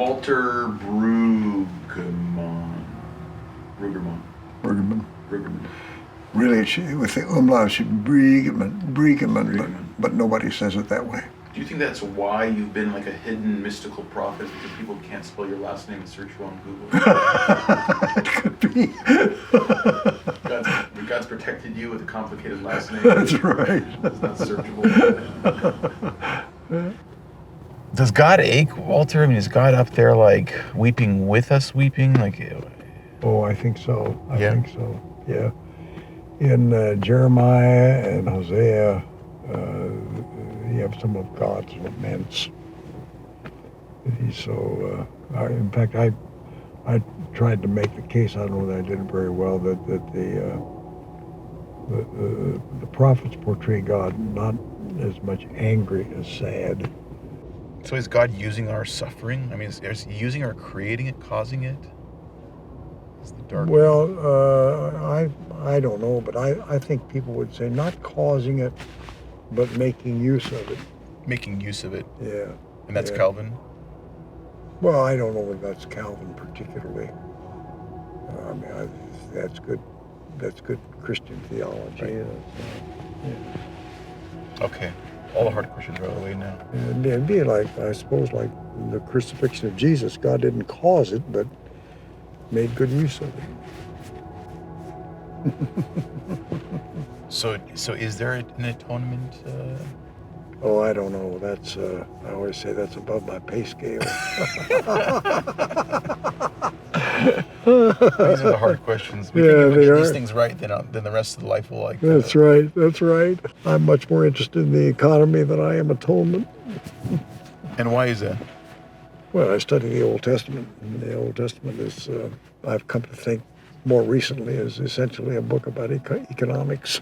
Walter Brueggemann. Really, with the umlaut, it should be Brueggemann, but nobody says it that way. Do you think that's why you've been like a hidden mystical prophet, because people can't spell your last name and search you on Google? It could be. God's protected you with a complicated last name. That's right. It's not searchable. Does God ache, Walter? I mean, is God up there like weeping with us weeping? Like, oh, I think so. I think so. Yeah. In Jeremiah and Hosea, you have some of God's laments. He's so. In fact, I tried to make the case. I don't know that I did it very well. That the prophets portray God not as much angry as sad. so is God using our suffering? I mean, is he using our creating it, causing it? Is the dark? Well, I don't know, but I think people would say not causing it, but making use of it. Making use of it. Yeah. And that's Calvin? Well, I don't know if that's Calvin particularly. I mean, that's good. That's good Christian theology. Right. Yeah. Okay. All the hard questions are out of the way now. And it'd be like, I suppose, like the crucifixion of Jesus. God didn't cause it, but made good use of it. So is there an atonement? Oh, I don't know. That's I always say that's above my pay scale. These are the hard questions. We think if we get these things right, then the rest of the life will like. That's right. That's right. I'm much more interested in the economy than I am atonement. And why is that? Well, I study the Old Testament, and the Old Testament is, I've come to think more recently, is essentially a book about economics.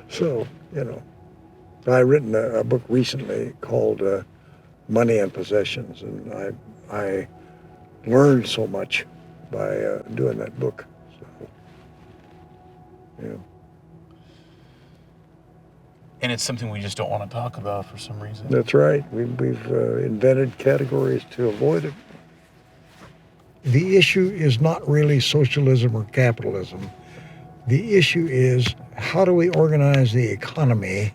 So, you know, I've written a book recently called Money and Possessions, and I learned so much by doing that book. So, yeah. And it's something we just don't want to talk about for some reason. That's right. We've invented categories to avoid it. The issue is not really socialism or capitalism. The issue is how do we organize the economy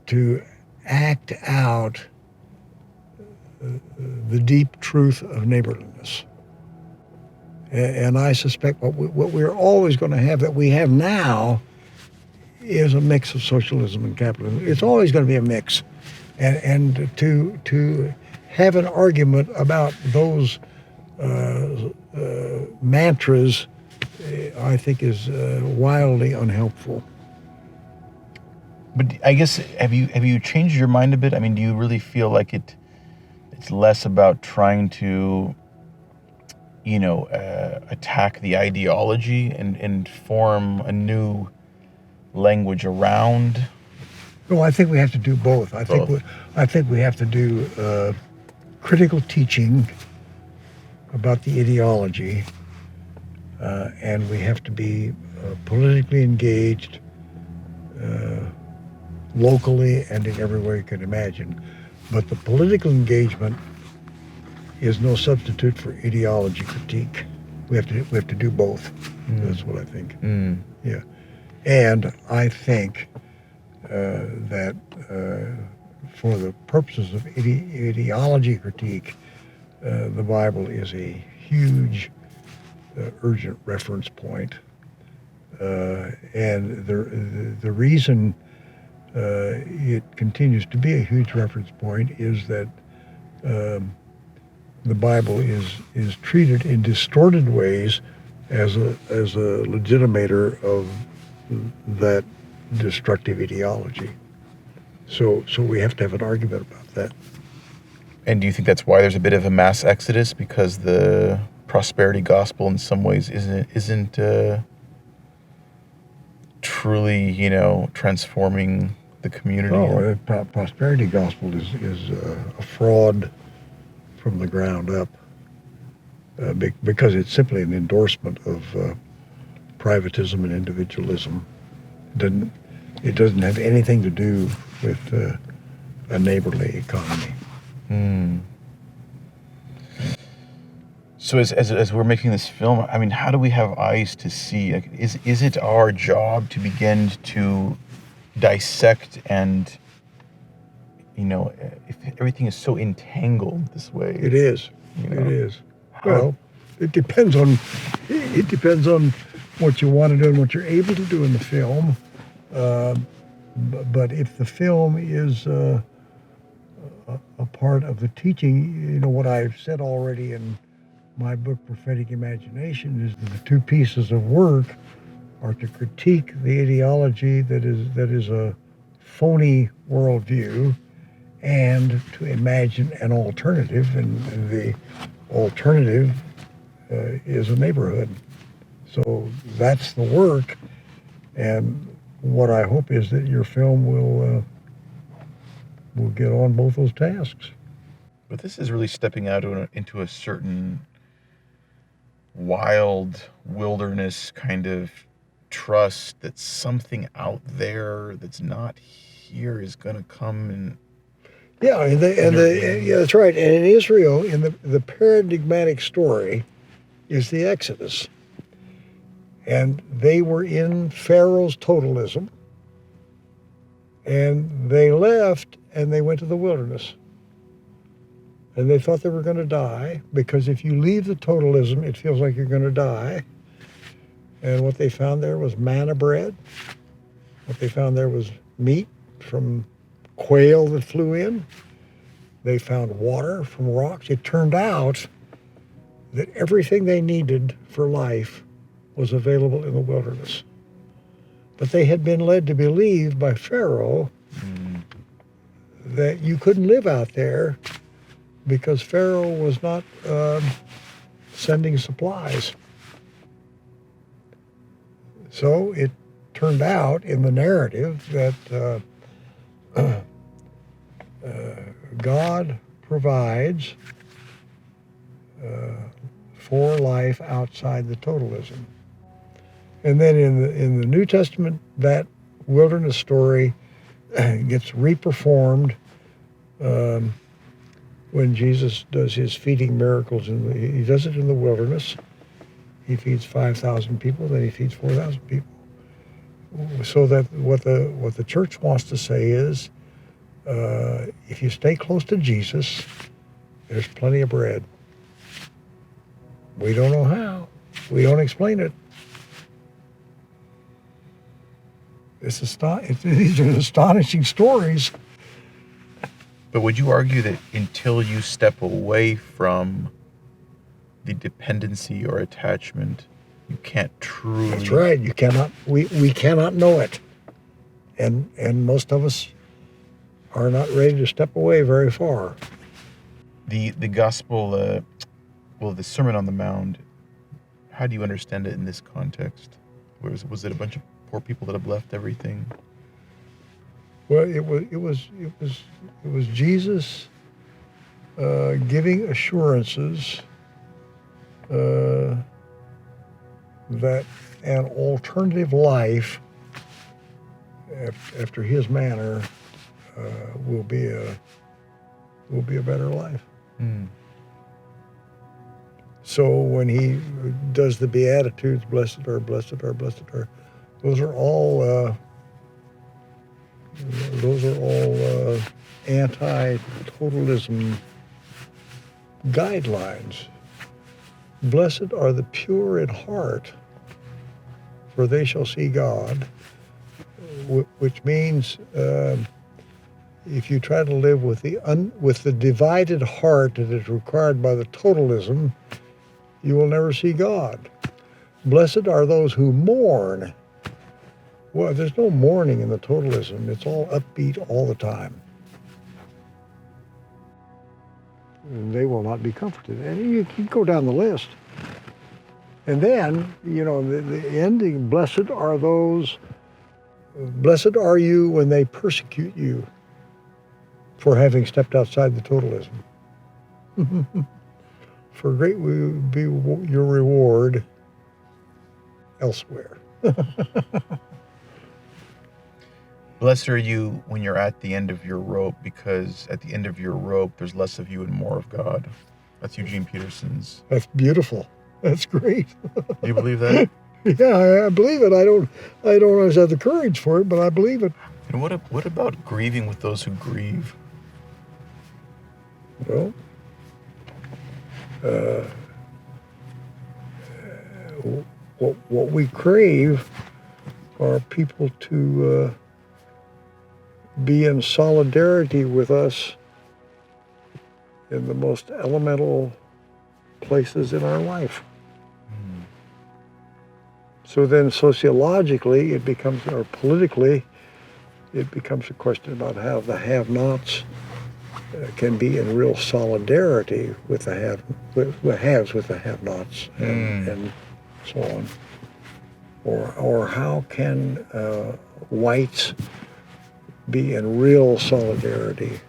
to act out the deep truth of neighborliness. And I suspect what we're always going to have, that we have now, is a mix of socialism and capitalism. It's always going to be a mix. And to have an argument about those mantras, I think, is wildly unhelpful. But I guess have you changed your mind a bit? I mean, do you really feel like it's less about trying to, attack the ideology and form a new language around? No, I think we have to do both. I think we have to do critical teaching about the ideology, and we have to be politically engaged locally and in every way you can imagine. But the political engagement is no substitute for ideology critique. We have to do both. That's what I think. Yeah, and I think that for the purposes of ideology critique, the Bible is a huge, urgent reference point, and the reason it continues to be a huge reference point is that the Bible is treated in distorted ways as a legitimator of that destructive ideology. So we have to have an argument about that. And do you think that's why there's a bit of a mass exodus, because the prosperity gospel in some ways isn't truly, transforming the community? Oh, the prosperity gospel is a fraud from the ground up, because it's simply an endorsement of privatism and individualism. It doesn't have anything to do with a neighborly economy. Hmm. So as we're making this film, I mean, how do we have eyes to see? Like, is it our job to begin to dissect and, if everything is so entangled this way? It is. You It know, is. how- Well, it depends on what you want to do and what you're able to do in the film. But if the film is a part of the teaching, what I've said already in my book, Prophetic Imagination, is that the two pieces of work are to critique the ideology that is a phony worldview, and to imagine an alternative, and the alternative is a neighborhood. So that's the work, and what I hope is that your film will get on both those tasks. But this is really stepping out into a certain wild wilderness kind of trust that something out there that's not here is going to come and Yeah, yeah, that's right. And in Israel, in the paradigmatic story, is the Exodus, and they were in Pharaoh's totalism, and they left and they went to the wilderness. And they thought they were going to die, because if you leave the totalism, it feels like you're going to die. And what they found there was manna bread. What they found there was meat from quail that flew in. They found water from rocks. It turned out that everything they needed for life was available in the wilderness. But they had been led to believe by Pharaoh that you couldn't live out there, because Pharaoh was not sending supplies. So it turned out in the narrative that God provides for life outside the totalism. And then in the New Testament, that wilderness story gets reperformed when Jesus does his feeding miracles. He does it in the wilderness. He feeds 5,000 people, then he feeds 4,000 people. So that what the church wants to say is, if you stay close to Jesus, there's plenty of bread. We don't know how. We don't explain it. These are astonishing stories. But would you argue that until you step away from the dependency or attachment, you can't truly... That's right. You cannot. We cannot know it, and most of us are not ready to step away very far. The gospel, the Sermon on the Mount, how do you understand it in this context? Was it a bunch of poor people that have left everything? Well, it was Jesus giving assurances that an alternative life after his manner will be a better life. So when he does the Beatitudes, blessed are, blessed are, blessed are, those are all anti-totalism guidelines. Blessed are the pure in heart, for they shall see God, which means if you try to live with the divided heart that is required by the totalism, you will never see God. Blessed are those who mourn. Well, there's no mourning in the totalism. It's all upbeat all the time. And they will not be comforted. And you can go down the list. And then, the ending, blessed are you when they persecute you for having stepped outside the totalism. For great will be your reward elsewhere. Blessed are you when you're at the end of your rope, because at the end of your rope, there's less of you and more of God. That's Eugene Peterson's. That's beautiful. That's great. Do you believe that? Yeah, I believe it. I don't always have the courage for it, but I believe it. And what about grieving with those who grieve? Well, what we crave are people to be in solidarity with us in the most elemental places in our life. So then sociologically it becomes, or politically, it becomes a question about how the have-nots can be in real solidarity with the haves with the have-nots, and so on. Or how can whites be in real solidarity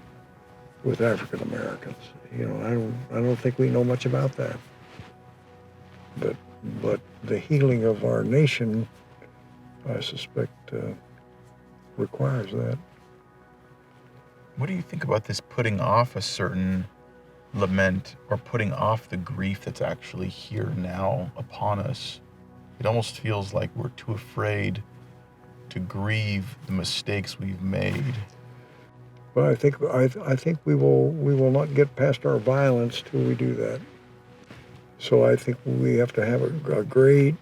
with African Americans? You know, I don't think we know much about that. But the healing of our nation, I suspect, requires that. What do you think about this putting off a certain lament, or putting off the grief that's actually here now upon us? It almost feels like we're too afraid to grieve the mistakes we've made. Well, I think we will not get past our violence till we do that. So I think we have to have a great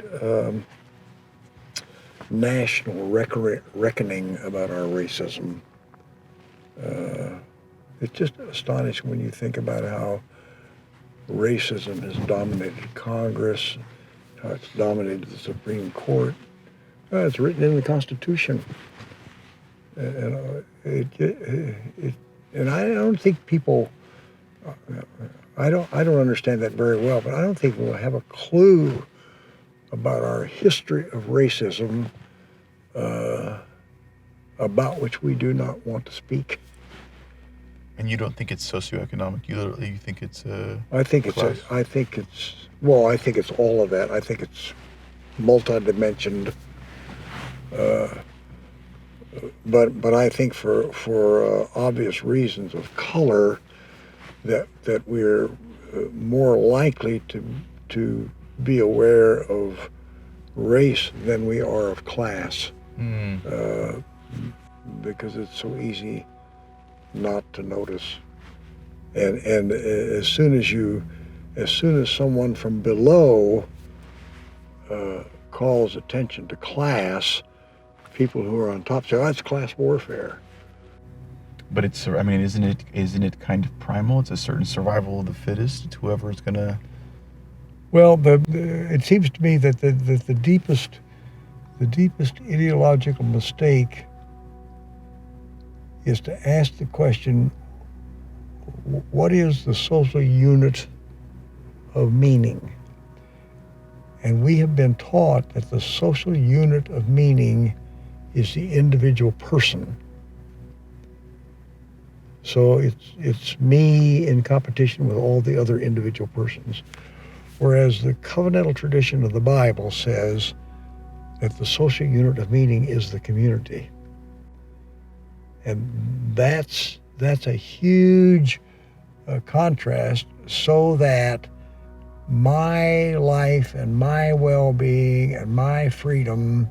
national reckoning about our racism. It's just astonishing when you think about how racism has dominated Congress, how it's dominated the Supreme Court. It's written in the Constitution. And I don't think people, I don't understand that very well, but I don't think we'll have a clue about our history of racism, about which we do not want to speak. And you don't think it's socioeconomic? You think it's I think it's all of that. I think it's multidimensioned. But I think for obvious reasons of color, that we're more likely to be aware of race than we are of class, because it's so easy not to notice. And as soon as someone from below calls attention to class, people who are on top say, "Oh, it's class warfare." But it's, I mean, isn't it kind of primal? It's a certain survival of the fittest. It's whoever is gonna. Well, it seems to me that the deepest ideological mistake is to ask the question, what is the social unit of meaning? And we have been taught that the social unit of meaning is the individual person. So it's me in competition with all the other individual persons. Whereas the covenantal tradition of the Bible says that the social unit of meaning is the community. And that's a huge contrast, so that my life and my well-being and my freedom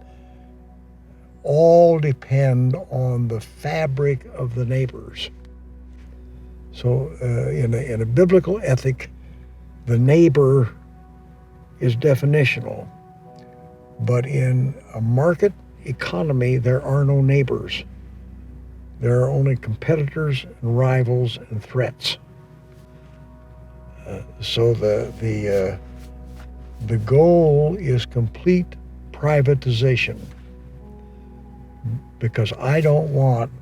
all depend on the fabric of the neighbors. So in a biblical ethic, the neighbor is definitional. But in a market economy, there are no neighbors. There are only competitors and rivals and threats. So the goal is complete privatization, because I don't want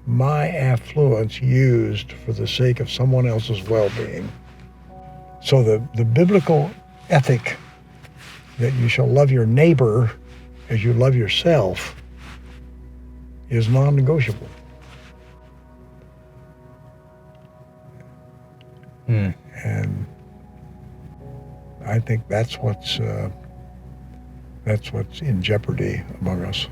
my affluence used for the sake of someone else's well-being. So the biblical ethic that you shall love your neighbor as you love yourself is non-negotiable. And I think that's what's in jeopardy among us.